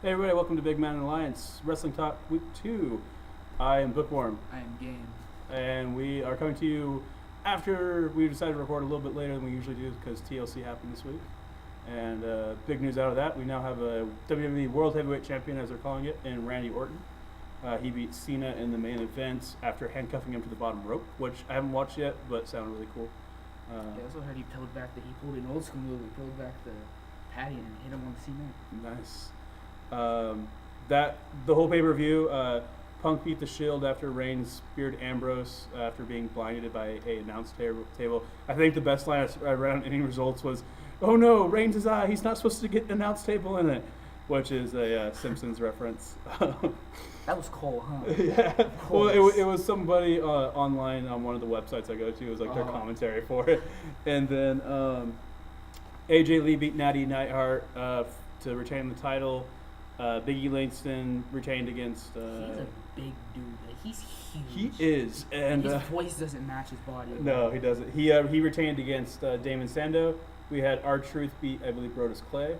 Hey everybody, welcome to Big Man Alliance Wrestling Talk Week 2. I am Bookworm, I am game. and we are coming to you after we decided to record a little bit later than we usually do because TLC happened this week. And big news out of that, we now have a WWE World Heavyweight Champion, as they're calling it, in Randy Orton. He beat Cena in the main event after handcuffing him to the bottom rope, which I haven't watched yet, but sounded really cool. I also heard he pulled an old school move. He pulled back the patty and hit him on the cement. Nice. That the whole pay per view. Punk beat the Shield after Reigns speared Ambrose after being blinded by a announce table. I think the best line I read on any results was, "Oh no, Reigns' eye. He's not supposed to get an announce table in it," which is a Simpsons reference. That was Cole, huh? Yeah. Of Well, course. it was somebody online on one of the websites I go to. It was like their commentary for it, and then AJ Lee beat Natty Neidhart to retain the title. Biggie Langston retained against. He's a big dude. Like, he's He huge. is, and His voice doesn't match his body. no, he doesn't. He retained against Damon Sando. We had R-Truth beat, I believe, Brodus Clay.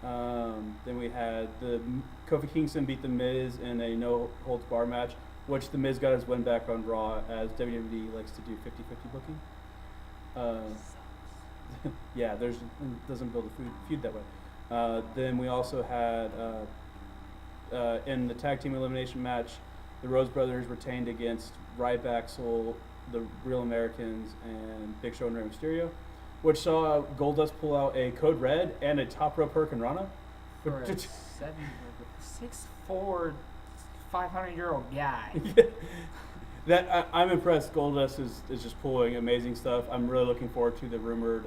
Then we had Kofi Kingston beat The Miz in a no holds bar match, which The Miz got his win back on Raw, as WWE likes to do 50-50 booking. Yeah, doesn't build a feud that way. Then we also had in the tag team elimination match, the Rose Brothers retained against Ryback, Soul, the Real Americans, and Big Show and Rey Mysterio, which saw Goldust pull out a Code Red and a top rope Hurricane Rana. For a 6'4", 500-year-old guy. I'm impressed. Goldust is just pulling amazing stuff. I'm really looking forward to the rumored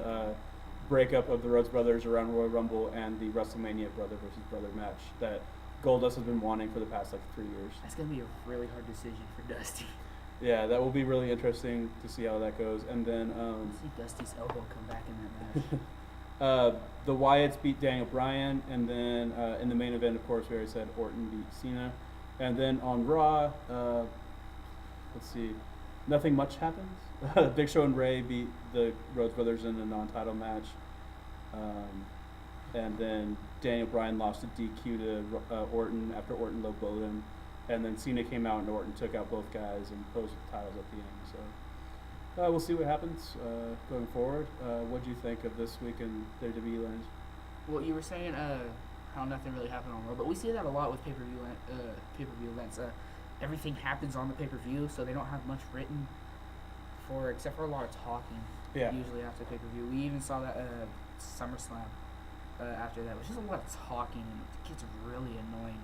breakup of the Rhodes Brothers around Royal Rumble and the WrestleMania brother versus brother match that Goldust has been wanting for the past 3 years. That's gonna be a really hard decision for Dusty. Yeah, that will be really interesting to see how that goes. And then See Dusty's elbow come back in that match. the Wyatts beat Daniel Bryan, and then in the main event, of course, we already said Orton beat Cena. And then on Raw, let's see, nothing much happens. Big Show and Ray beat the Rhodes Brothers in a non-title match. And then Daniel Bryan lost to DQ to Orton after Orton low-blowed him. And then Cena came out and Orton took out both guys and posed with the titles at the end. So we'll see what happens going forward. What do you think of this week in WWE land? Well, you were saying how nothing really happened on Raw, but we see that a lot with pay-per-view events. Everything happens on the pay-per-view, so they don't have much written for, except for a lot of talking. Yeah. Usually after pay-per-view, we even saw that SummerSlam after that, which is a lot of talking, and it gets really annoying.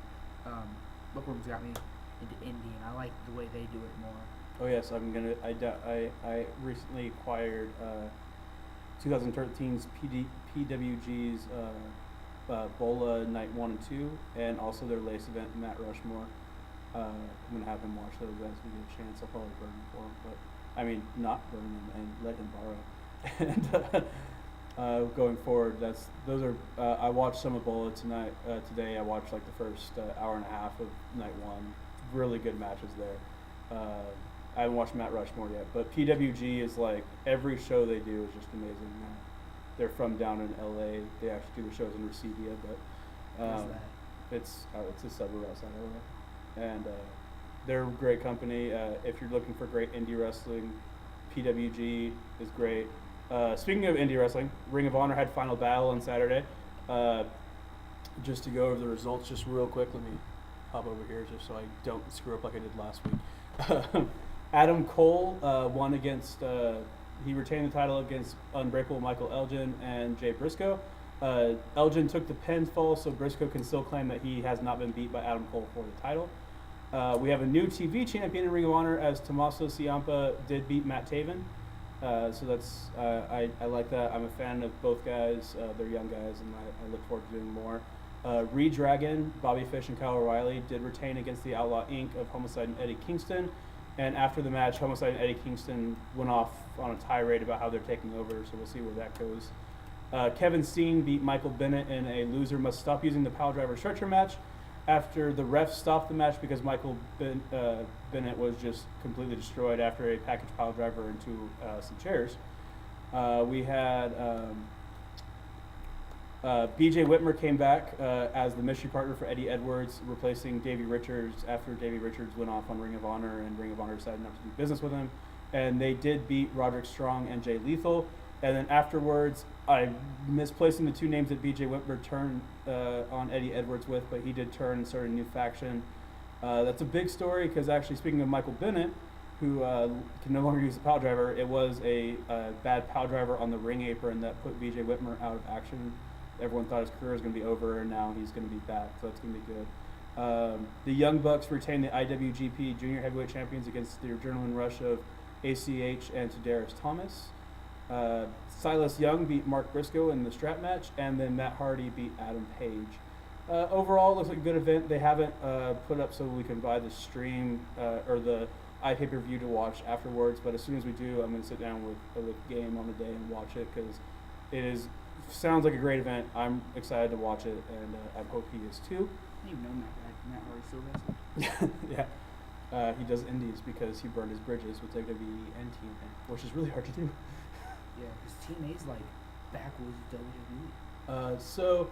Bookworm's got me into indie, and I like the way they do it more. Oh yes, I recently acquired 2013's PWG's Bola Night 1 and 2, and also their Lace event, Matt Rushmore. I'm gonna have him watch those as we get a chance. I'll probably burn them for him, but I mean not burn them and let him borrow. And going forward, those are. I watched some of Bola today. I watched like the first hour and a half of Night 1. Really good matches there. I haven't watched Matt Rushmore yet, but PWG is like every show they do is just amazing. They're from down in LA. They actually do the shows in Residia, but Where's that? it's a suburb outside LA, and they're a great company. If you're looking for great indie wrestling, PWG is great. Speaking of indie wrestling, Ring of Honor had Final Battle on Saturday. Just to go over the results, just real quick, let me hop over here just so I don't screw up like I did last week. Adam Cole won against. He retained the title against Unbreakable Michael Elgin and Jay Briscoe. Elgin took the pinfall, so Briscoe can still claim that he has not been beat by Adam Cole for the title. We have a new TV champion in Ring of Honor, as Tommaso Ciampa did beat Matt Taven. So that's I like that. I'm a fan of both guys. They're young guys, and I look forward to doing more. Redragon, Bobby Fish, and Kyle O'Reilly did retain against the Outlaw Inc. of Homicide and Eddie Kingston. And after the match, Homicide and Eddie Kingston went off on a tirade about how they're taking over, so we'll see where that goes. Kevin Steen beat Michael Bennett in a loser must stop using the pile driver stretcher match after the ref stopped the match because Michael Bennett was just completely destroyed after a package pile driver into some chairs. We had BJ Whitmer came back as the mystery partner for Eddie Edwards, replacing Davey Richards after Davey Richards went off on Ring of Honor, and Ring of Honor decided not to do business with him. And they did beat Roderick Strong and Jay Lethal. And then afterwards, I'm misplacing the two names that BJ Whitmer turned on Eddie Edwards with, but he did turn and start a new faction. That's a big story because actually, speaking of Michael Bennett, who can no longer use a pile driver, it was a bad pile driver on the ring apron that put BJ Whitmer out of action. Everyone thought his career was going to be over, and now he's going to be back, so that's going to be good. The Young Bucks retained the IWGP Junior Heavyweight Champions against their adrenaline rush of ACH and Tadarius Thomas. Silas Young beat Mark Briscoe in the strap match, and then Matt Hardy beat Adam Page. Overall, it looks like a good event. They haven't put up so we can buy the stream or the iPay-per-view to watch afterwards, but as soon as we do, I'm going to sit down with Game on the day and watch it because it sounds like a great event. I'm excited to watch it, and I hope he is too. I didn't even know Matt Hardy still wrestling. Yeah. He does indies because he burned his bridges with WWE and TNA, which is really hard to do. Yeah, because TNA's like backwards WWE. So,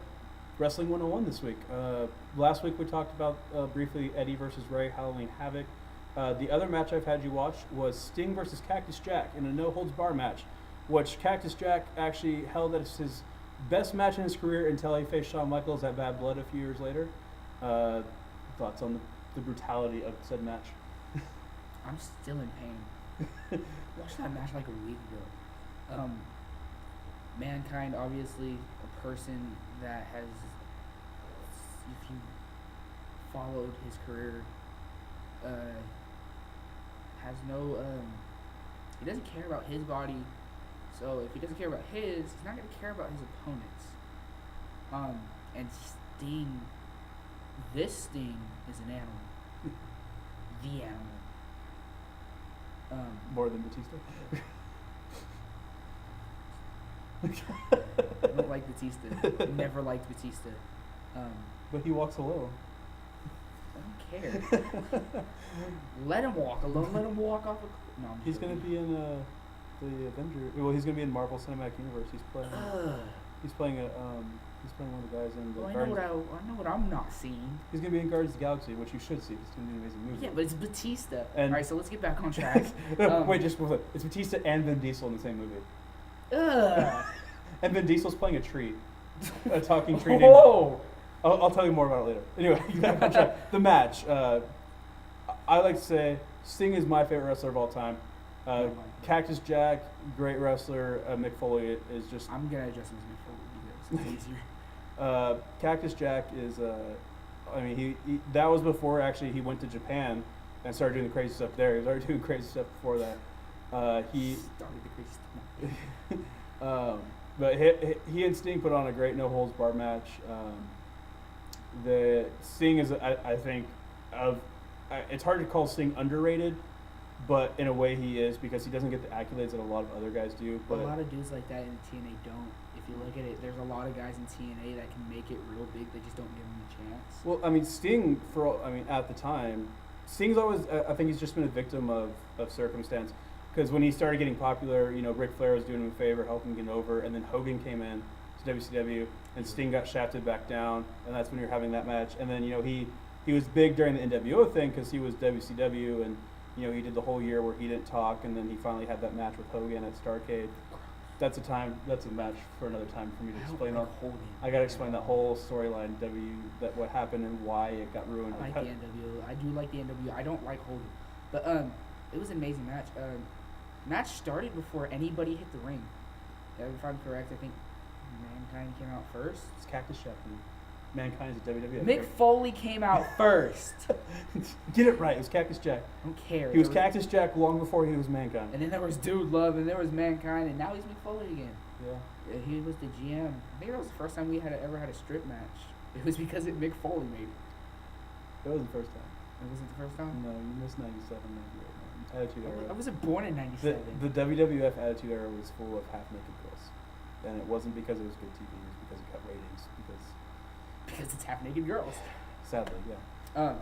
Wrestling 101 this week. Last week we talked about briefly Eddie versus Ray, Halloween Havoc. The other match I've had you watch was Sting versus Cactus Jack in a no-holds-bar match, which Cactus Jack actually held as his best match in his career until he faced Shawn Michaels at Bad Blood a few years later. Thoughts on the brutality of said match? I'm still in pain. Watched that match like a week ago. Mankind, obviously, a person that has, if you followed his career, has no, he doesn't care about his body. So if he doesn't care about he's not going to care about his opponents. And Sting, this Sting is an animal. The animal. More than Batista? I don't like Batista. Never liked Batista. But he walks alone. I don't care. Let him walk alone. Let him walk off a... No, he's going to be in the Avenger... Well, he's going to be in Marvel Cinematic Universe. He's playing... He's playing one of the guys in the Guardians. I know what I'm not seeing. He's going to be in Guardians of the Galaxy, which you should see. It's going to be an amazing movie. Yeah, but it's Batista. And all right, so let's get back on track. Wait, just one second. It's Batista and Vin Diesel in the same movie. And Vin Diesel's playing a tree. A talking tree. Whoa! I'll tell you more about it later. Anyway, back on track. The match. I like to say Sting is my favorite wrestler of all time. Cactus Jack, great wrestler. Mick Foley is just... I'm going to adjust him as Mick Foley because it's easier. Cactus Jack is... I mean, he that was before actually he went to Japan and started doing the crazy stuff there. He was already doing crazy stuff before that. He started the crazy stuff. But he and Sting put on a great no-holds-barred match. The Sting is, I think, it's hard to call Sting underrated, but in a way he is because he doesn't get the accolades that a lot of other guys do. But a lot of dudes like that in TNA don't. If you look at it, there's a lot of guys in TNA that can make it real big. They just don't give them a chance. Well, I mean, Sting, at the time, Sting's always, I think he's just been a victim of circumstance. Because when he started getting popular, Ric Flair was doing him a favor, helping him get over, and then Hogan came in to WCW, and Sting got shafted back down, and that's when you're having that match. And then, he was big during the NWO thing because he was WCW, and, he did the whole year where he didn't talk, and then he finally had that match with Hogan at Starrcade. That's a match for another time for me to explain. I got to explain that whole storyline, what happened and why it got ruined. I like the NWO. I do like the NWO. I don't like Hogan. But, it was an amazing match. Match started before anybody hit the ring. If I'm correct, I think Mankind came out first. It's Cactus Jack. Mankind is a WWF. Mick Foley came out first. Get it right. It was Cactus Jack. I don't care. He was Cactus Jack long before he was Mankind. And then there was Dude Love, and there was Mankind, and now he's Mick Foley again. Yeah. He was the GM. I think that was the first time we ever had a strip match. It was because Mick Foley made it. That wasn't the first time. It wasn't the first time? No, you missed 97, 98. Attitude Era. I wasn't born in 97. The WWF Attitude Era was full of half-naked girls. And it wasn't because it was good TV, it was because it got ratings. Because it's half-naked girls. Sadly, yeah.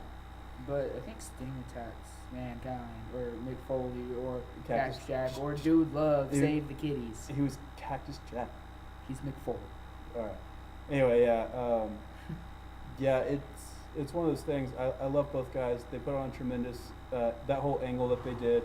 But I think Sting attacks Mankind, or Mick Foley, or Cactus Jack, or Dude Love, Save the Kitties. He was Cactus Jack. He's Mick Foley. Alright. Anyway, yeah, yeah, it's one of those things. I love both guys. They put on tremendous that whole angle that they did,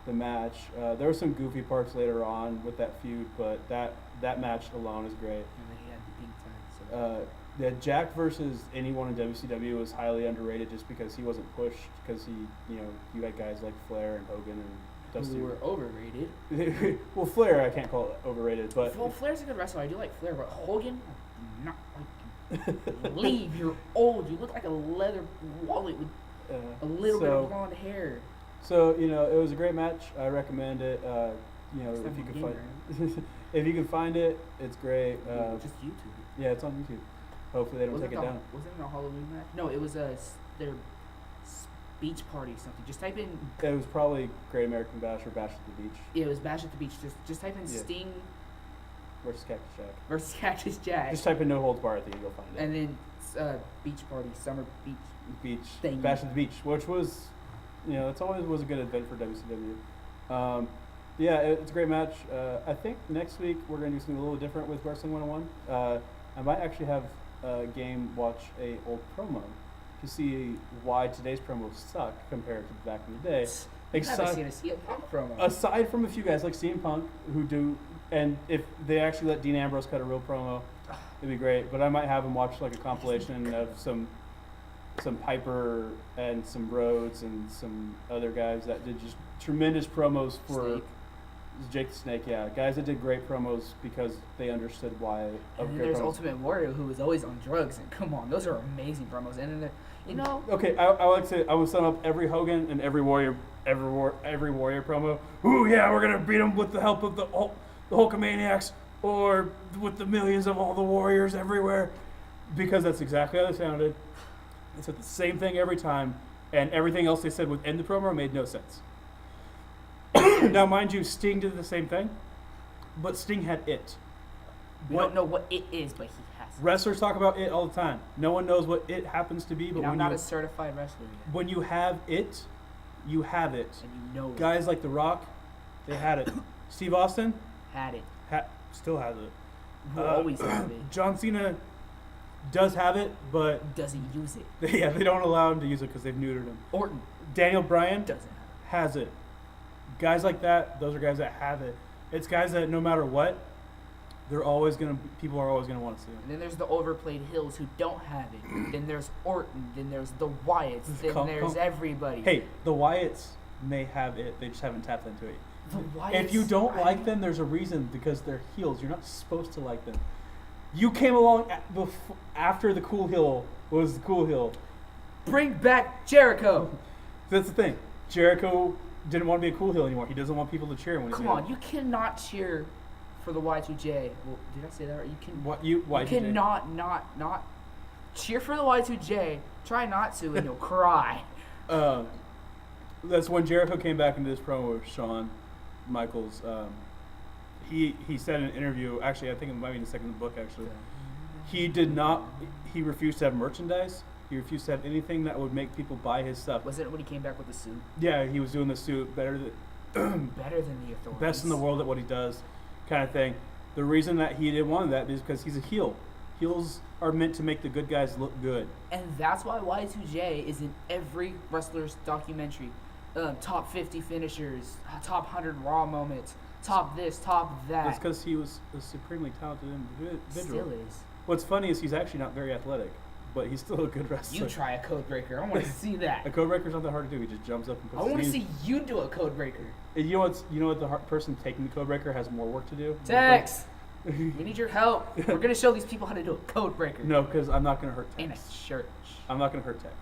the match. There were some goofy parts later on with that feud, but that match alone is great. And then he had the pink tie. So. Yeah, Jack versus anyone in WCW was highly underrated just because he wasn't pushed. Because you had guys like Flair and Hogan and Dusty. Who were overrated. Well, Flair I can't call it overrated, but Well, Flair's a good wrestler. I do like Flair, but Hogan, I do not like you. Leave. You're old. You look like a leather wallet with a little bit of blonde hair. So it was a great match. I recommend it. It's If you not can on find, if you can find it, it's great. Just YouTube. Yeah, it's on YouTube. Hopefully they don't take it down. Wasn't it a Halloween match? No, it was their beach party or something. Just type in. It was probably Great American Bash or Bash at the Beach. Yeah, it was Bash at the Beach. Just type in Yeah. Sting Versus Cactus Jack. versus Cactus Jack. Just type in No Holds Barred, I think you'll find it. And then beach party, summer beach. Beach. Thing. Bash at the Beach, which was, it's always was a good event for WCW. Yeah, it's a great match. I think next week we're going to do something a little different with Wrestling 101. I might actually have Game watch a old promo to see why today's promos suck compared to back in the day. I haven't seen a CM Punk promo. Aside from a few guys like CM Punk who do, and if they actually let Dean Ambrose cut a real promo, it'd be great. But I might have him watch like a compilation of some Piper and some Rhodes and some other guys that did just tremendous promos for Snake. Jake the Snake. Yeah, guys that did great promos because they understood why. And then there's Ultimate Warrior, who was always on drugs. And come on, those are amazing promos. And then, Okay, I like to say I would sum up every Hogan and every Warrior promo. Ooh yeah, we're gonna beat them with the help of the Hulkamaniacs or with the millions of all the Warriors everywhere, because that's exactly how they sounded. They said the same thing every time, and everything else they said within the promo made no sense. Now, mind you, Sting did the same thing, but Sting had it. we don't know what it is, but he has it. Wrestlers talk about it all the time. No one knows what it happens to be, but And I'm when not you a certified wrestler yet. when you have it, you have it. And you know Guys like The Rock, they had it. Steve Austin had it. still has it. Will always have it. John Cena does have it, but Doesn't use it. they don't allow him to use it because they've neutered him. Orton Daniel Bryan doesn't has it. Guys like that, those are guys that have it. It's guys that no matter what, people are always gonna want to see them. And then there's the overplayed Hills who don't have it. Then there's Orton. Then there's the Wyatts. Then there's everybody. Hey, the Wyatts may have it. They just haven't tapped into it. The Wyatts. If you don't like them, there's a reason, because they're heels. You're not supposed to like them. You came along after the Cool Hill was the Cool Hill. Bring back Jericho. That's the thing. Jericho didn't want to be a Cool Hill anymore. He doesn't want people to cheer him when he's Come good. on, you cannot cheer for the Y2J. Well, did I say that right? You can. Why You cannot not cheer for the Y2J. Try not to, and you'll cry. That's when Jericho came back into this promo with Shawn Michaels. He said in an interview, actually I think it might be in the second book actually, he refused to have merchandise. He refused to have anything that would make people buy his stuff. Was it when he came back with the suit? Yeah, he was doing the suit Better than the Authorities. best in the world at what he does, kind of thing. The reason that he didn't want that is because he's a heel. Heels are meant to make the good guys look good. And that's why Y2J is in every wrestler's documentary. Top 50 finishers, top 100 Raw moments, top this, top that. That's because he was a supremely talented individual. Still is. What's funny is he's actually not very athletic, but he's still a good wrestler. You try a code breaker. I want to see that. A code breaker's not that hard to do. He just jumps up and puts I want to his see knees. you do a code breaker. And you know what the person taking the code breaker has more work to do? Tex, we need your help. We're gonna show these people how to do a code breaker. No, because I'm not gonna hurt In a Tex. church. I'm not gonna hurt Tex.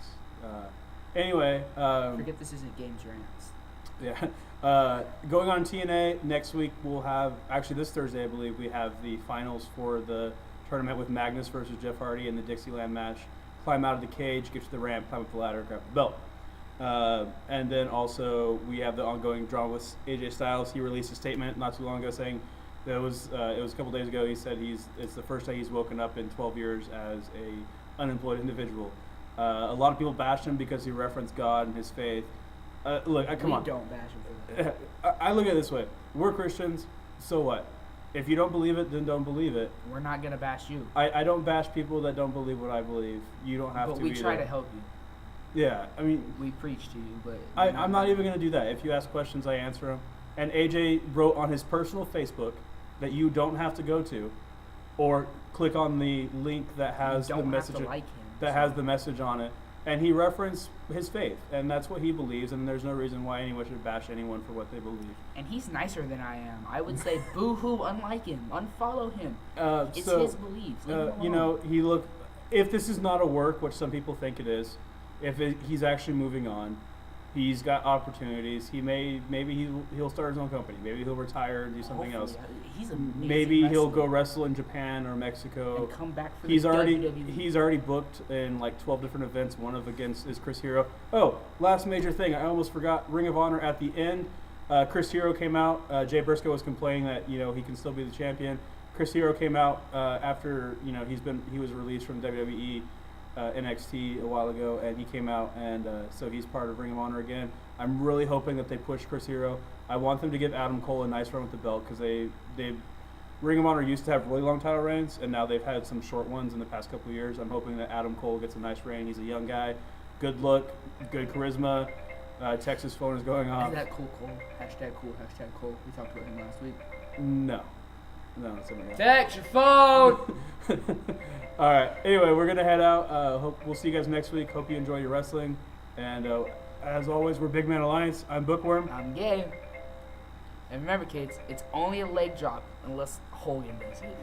Anyway, Forget this isn't Games Rants. yeah. Going on TNA next week, we'll have actually this Thursday, I believe, we have the finals for the tournament with Magnus versus Jeff Hardy in the Dixieland match. Climb out of the cage, get to the ramp, climb up the ladder, grab the belt. And then also we have the ongoing drama with AJ Styles. He released a statement not too long ago saying that it was a couple days ago. He said it's the first day he's woken up in 12 years as a unemployed individual. A lot of people bashed him because he referenced God and his faith. Look, come on. Don't bash him for that. I look at it this way: we're Christians, so what? If you don't believe it, then don't believe it. We're not gonna bash you, I don't bash people that don't believe what I believe. You don't have but to. we try either. to help you. Yeah, I mean, We preach to you, but I'm not even gonna do that. If you ask questions, I answer them. And AJ wrote on his personal Facebook that you don't have to go to, or click on the link that has don't the message have to like him. that so. has the message on it, and he referenced his faith, and that's what he believes. And there's no reason why anyone should bash anyone for what they believe. And he's nicer than I am. I would say boo-hoo, unlike him, unfollow him. It's So, his beliefs. Leave him you alone. know, if this is not a work, which some people think it is, he's actually moving on, he's got opportunities. Maybe he'll start his own company. Maybe he'll retire and do something Hopefully, else. He's amazing Maybe he'll wrestler. go wrestle in Japan or Mexico. and come back for He's the already WWE. he's already booked in like 12 different events. One of against is Chris Hero. Oh, last major thing I almost forgot. Ring of Honor at the end. Chris Hero came out. Jay Briscoe was complaining that he can still be the champion. Chris Hero came out after he was released from WWE NXT a while ago, and he came out, and so he's part of Ring of Honor again. I'm really hoping that they push Chris Hero. I want them to give Adam Cole a nice run with the belt because they Ring of Honor used to have really long title reigns, and now they've had some short ones in the past couple of years. I'm hoping that Adam Cole gets a nice reign. He's a young guy, good look, good charisma. Texas phone is going off. Is that cool, Cole? Hashtag cool, hashtag Cole. We talked about him last week. No, it's something else. Text your phone! All right. Anyway, we're gonna head out. Hope we'll see you guys next week. Hope you enjoy your wrestling. And as always, we're Big Man Alliance. I'm Bookworm. I'm gay. And remember, kids, it's only a leg drop unless Hogan does it.